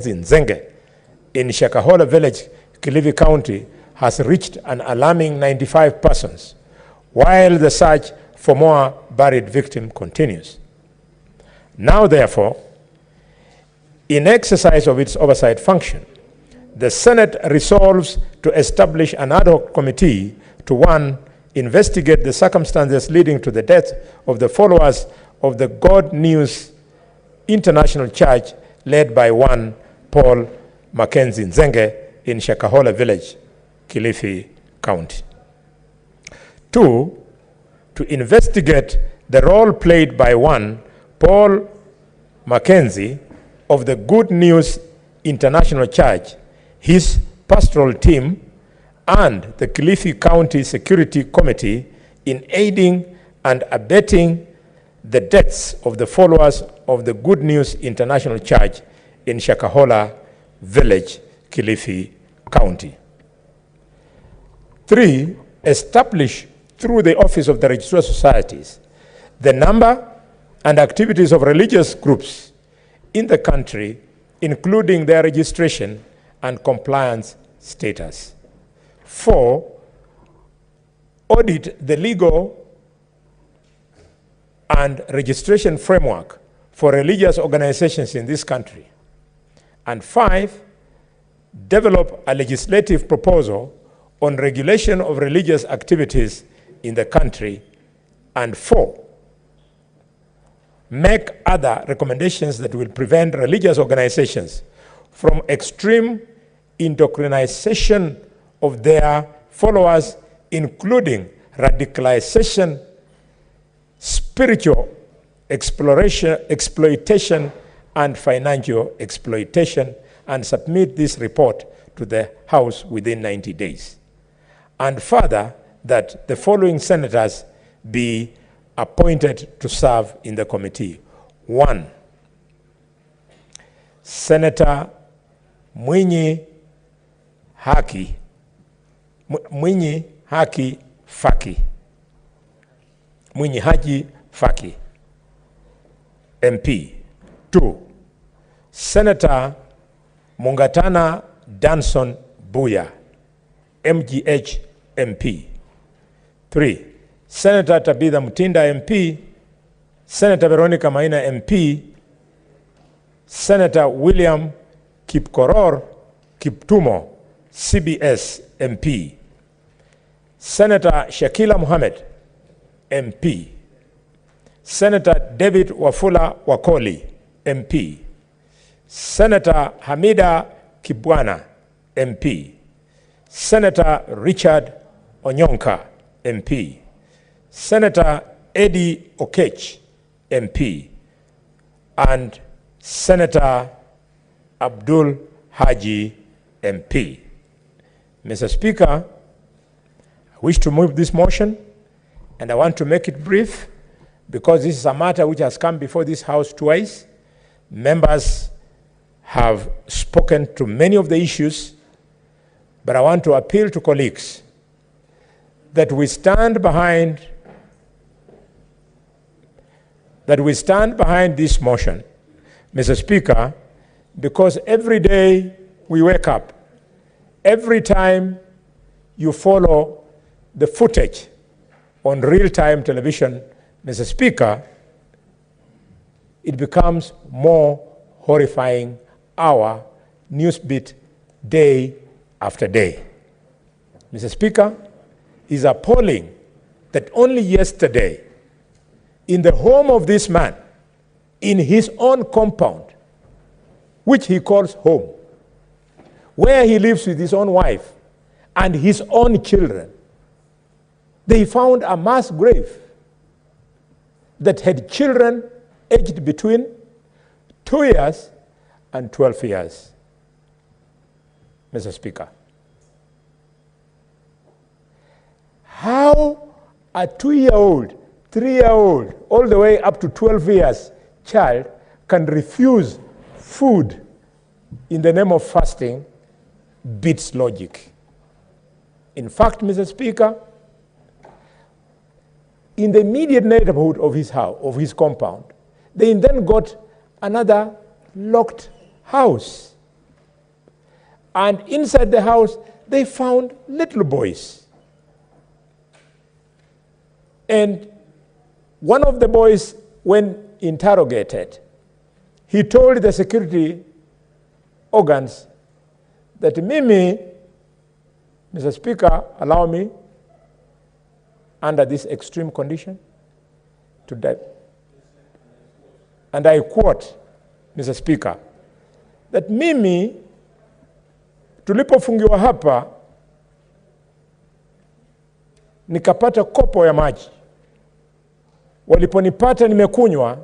Nzenge in Shakahola village, Kilifi County, has reached an alarming 95 persons, while the search for more buried victims continues. Now, therefore, in exercise of its oversight function, the Senate resolves to establish an ad hoc committee to 1. Investigate the circumstances leading to the death of the followers of the God News International Church led by 1 Paul Mackenzie Nzenge in Shakahola village, Kilifi County. 2. To investigate the role played by 1 Paul Mackenzie of the Good News International Church, his pastoral team, and the Kilifi County Security Committee in aiding and abetting the deaths of the followers of the Good News International Church in Shakahola village, Kilifi County. 3. Establish through the Office of the Registrar of Societies the number and activities of religious groups in the country, including their registration and compliance status. 4. Audit the legal and registration framework for religious organizations in this country. And 5. Develop a legislative proposal on regulation of religious activities in the country. And 4. Make other recommendations that will prevent religious organizations from extreme indoctrination of their followers, including radicalization, spiritual exploitation, and financial exploitation, and submit this report to the House within 90 days. And further, that the following senators be appointed to serve in the committee. 1. Senator Mwinyi Haki Faki. Mwinyi Haji Faki, MP. 2. Senator Mungatana Danson Buya, MGH, MP. 3. Senator Tabitha Mutinda, MP. Senator Veronica Maina, MP. Senator William Kipkoror Kiptumo, CBS, MP. Senator Shakila Mohammed, MP. Senator David Wafula Wakoli, MP. Senator Hamida Kibwana, MP. Senator Richard Onyonka, MP. Senator Eddie Okech, MP. And Senator Abdul Haji, MP. Mr. Speaker, I wish to move this motion, and I want to make it brief because this is a matter which has come before this House twice. Members have spoken to many of the issues, but I want to appeal to colleagues that we stand behind this motion, Mr. Speaker, because every day we wake up, every time you follow the footage on real-time television, Mr. Speaker, it becomes more horrifying hour, newsbeat, day after day. Mr. Speaker, it's appalling that only yesterday, in the home of this man, in his own compound, which he calls home, where he lives with his own wife and his own children, they found a mass grave that had children aged between 2 years and 12 years. Mr. Speaker, how a 2-year-old, 3-year-old, all the way up to 12 years child can refuse food in the name of fasting beats logic. In fact, Mr. Speaker, in the immediate neighborhood of his house, of his compound, they then got another locked house And inside the house, they found little boys. And one of the boys, when interrogated, he told the security organs that Mimi, Mr. Speaker, allow me, under this extreme condition, to die. And I quote, Mr. Speaker, that Mimi, tulipofungiwa hapa, nikapata kopo ya maji. Waliponipata nimekunywa,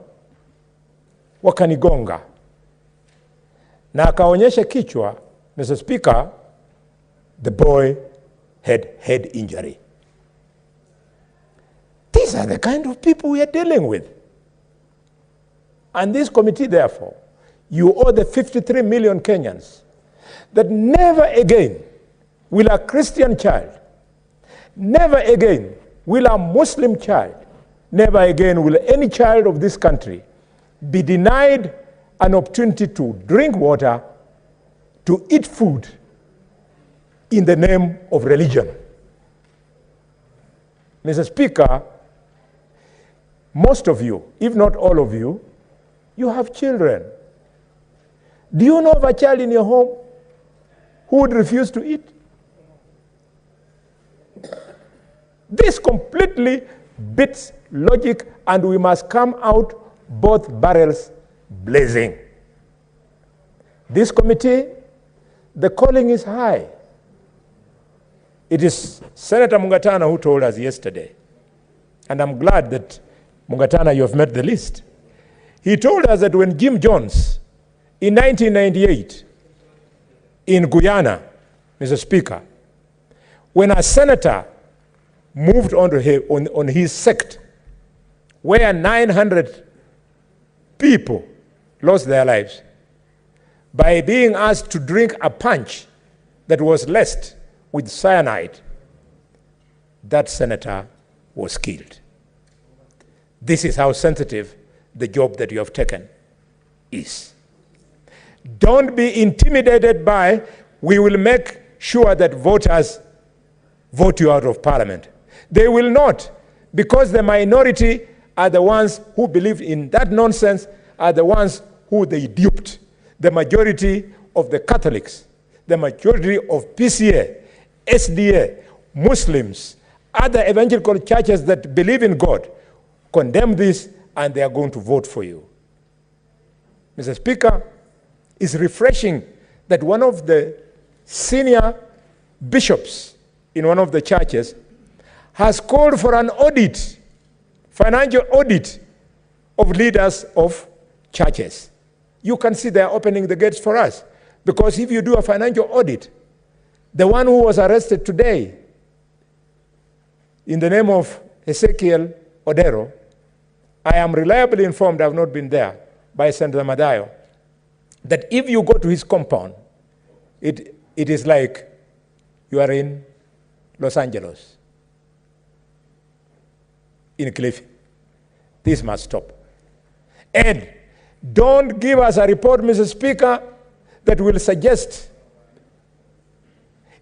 wakanigonga. Na akaonyesha kichwa, Mr. Speaker, the boy had head injury. These are the kind of people we are dealing with. And this committee, therefore, you owe the 53 million Kenyans that never again will a Christian child, never again will a Muslim child, never again will any child of this country be denied an opportunity to drink water, to eat food in the name of religion. Mr. Speaker, most of you, if not all of you, you have children. Do you know of a child in your home who would refuse to eat? This completely beats logic, and we must come out both barrels blazing. This committee, the calling is high. It is Senator Mungatana who told us yesterday, and I'm glad that, Mungatana, you have met the list. He told us that when Jim Jones, in 1998, in Guyana, Mr. Speaker, when a senator moved on his sect, where 900 people lost their lives by being asked to drink a punch that was laced with cyanide, that senator was killed. This is how sensitive the job that you have taken is. Don't be intimidated by, we will make sure that voters vote you out of parliament. They will not, because the minority are the ones who believe in that nonsense, are the ones who they duped. The majority of the Catholics, the majority of PCA, SDA, Muslims, other evangelical churches that believe in God, condemn this, and they are going to vote for you. Mr. Speaker, it's refreshing that one of the senior bishops in one of the churches has called for an audit, financial audit of leaders of churches. You can see they are opening the gates for us. Because if you do a financial audit, the one who was arrested today in the name of Ezekiel Odero, I am reliably informed, I have not been there, by Senator Madayo, that if you go to his compound, it is like you are in Los Angeles, in Cliff. This must stop. And don't give us a report, Mr. Speaker, that will suggest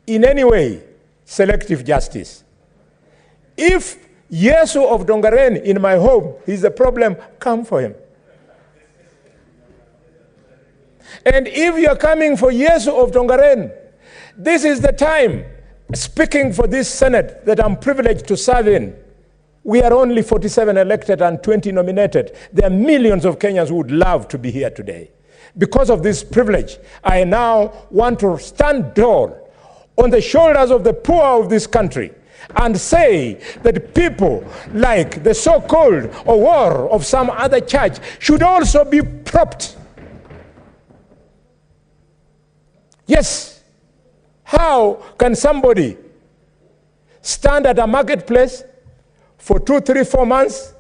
in any way selective justice. If Yesu of Dongaren in my home is a problem, come for him. And if you're coming for Yesu of Dongaren, this is the time, speaking for this Senate that I'm privileged to serve in. We are only 47 elected and 20 nominated. There are millions of Kenyans who would love to be here today. Because of this privilege, I now want to stand tall on the shoulders of the poor of this country and say that people like the so-called war of some other church should also be propped. Yes. How can somebody stand at a marketplace for 2, 3, 4 months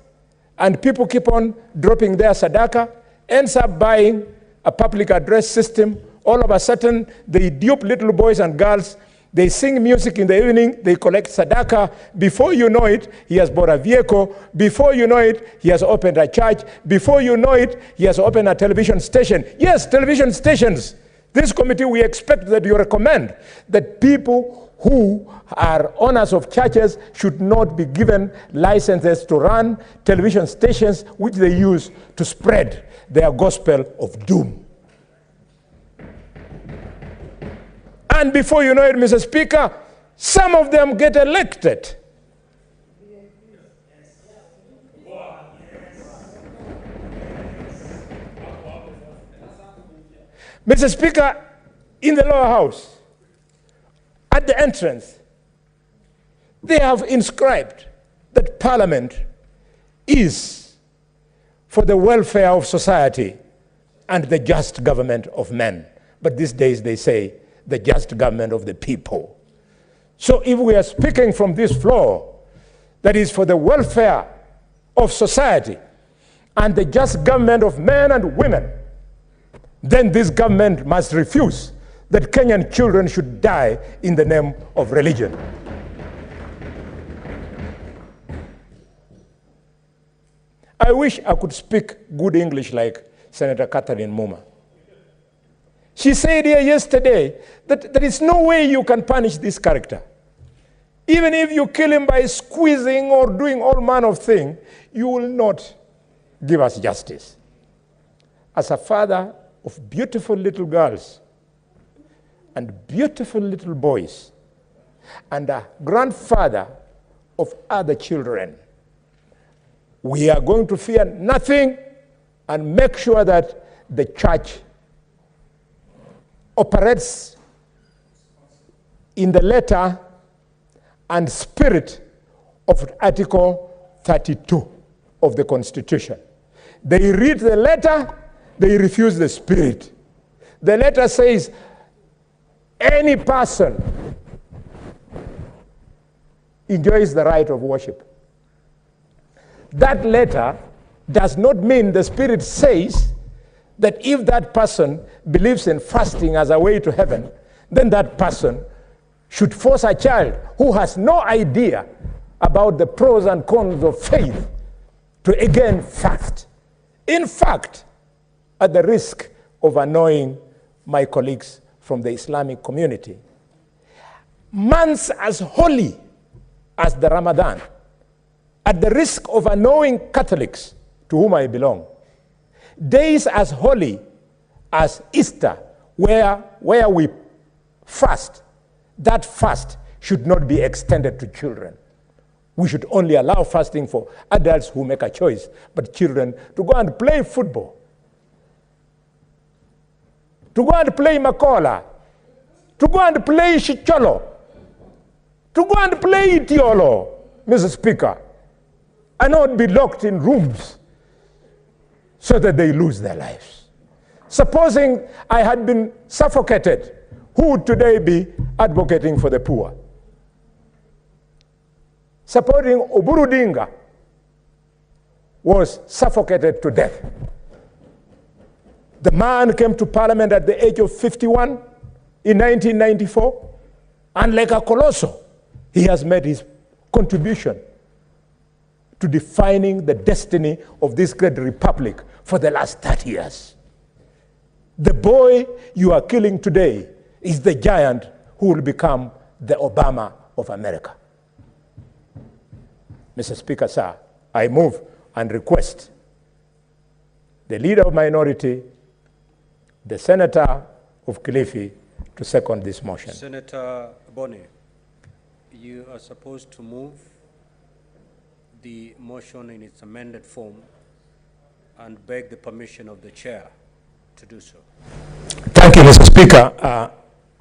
and people keep on dropping their sadaka, ends up buying a public address system, all of a sudden they dupe little boys and girls, they sing music in the evening, they collect sadaka. Before you know it, he has bought a vehicle. Before you know it, he has opened a church. Before you know it, he has opened a television station. Yes, television stations. This committee, we expect that you recommend that people who are owners of churches should not be given licenses to run television stations which they use to spread their gospel of doom. And before you know it, Mr. Speaker, some of them get elected. Mr. Speaker, in the lower house, at the entrance, they have inscribed that Parliament is for the welfare of society and the just government of men. But these days they say the just government of the people. So if we are speaking from this floor that is for the welfare of society and the just government of men and women, then this government must refuse that Kenyan children should die in the name of religion. I wish I could speak good English like Senator Catherine Muma. She said here yesterday that there is no way you can punish this character. Even if you kill him by squeezing or doing all manner of things, you will not give us justice. As a father of beautiful little girls and beautiful little boys and a grandfather of other children, we are going to fear nothing and make sure that the church operates in the letter and spirit of Article 32 of the Constitution. They read the letter, they refuse the spirit. The letter says any person enjoys the right of worship. That letter does not mean the spirit says that if that person believes in fasting as a way to heaven, then that person should force a child who has no idea about the pros and cons of faith to again fast. In fact, at the risk of annoying my colleagues from the Islamic community, months as holy as the Ramadan, at the risk of annoying Catholics to whom I belong, days as holy as Easter, where we fast, that fast should not be extended to children. We should only allow fasting for adults who make a choice, but children to go and play football, to go and play makola, to go and play shicholo, to go and play itiolo, Mr. Speaker, and not be locked in rooms so that they lose their lives. Supposing I had been suffocated, who would today be advocating for the poor? Supporting Oburu Odinga was suffocated to death. The man came to Parliament at the age of 51 in 1994, and like a colossal, he has made his contribution to defining the destiny of this great republic for the last 30 years. The boy you are killing today is the giant who will become the Obama of America. Mr. Speaker, sir, I move and request the leader of minority, the senator of Kilifi, to second this motion. Senator Boni, you are supposed to move the motion in its amended form and beg the permission of the chair to do so. Thank you, Mr. Speaker.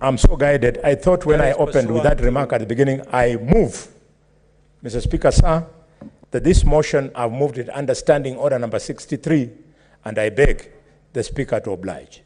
I'm so guided. I thought when I opened with that remark at the beginning, I move, Mr. Speaker, sir, that this motion, I've moved it under Standing Order number 63, and I beg the Speaker to oblige.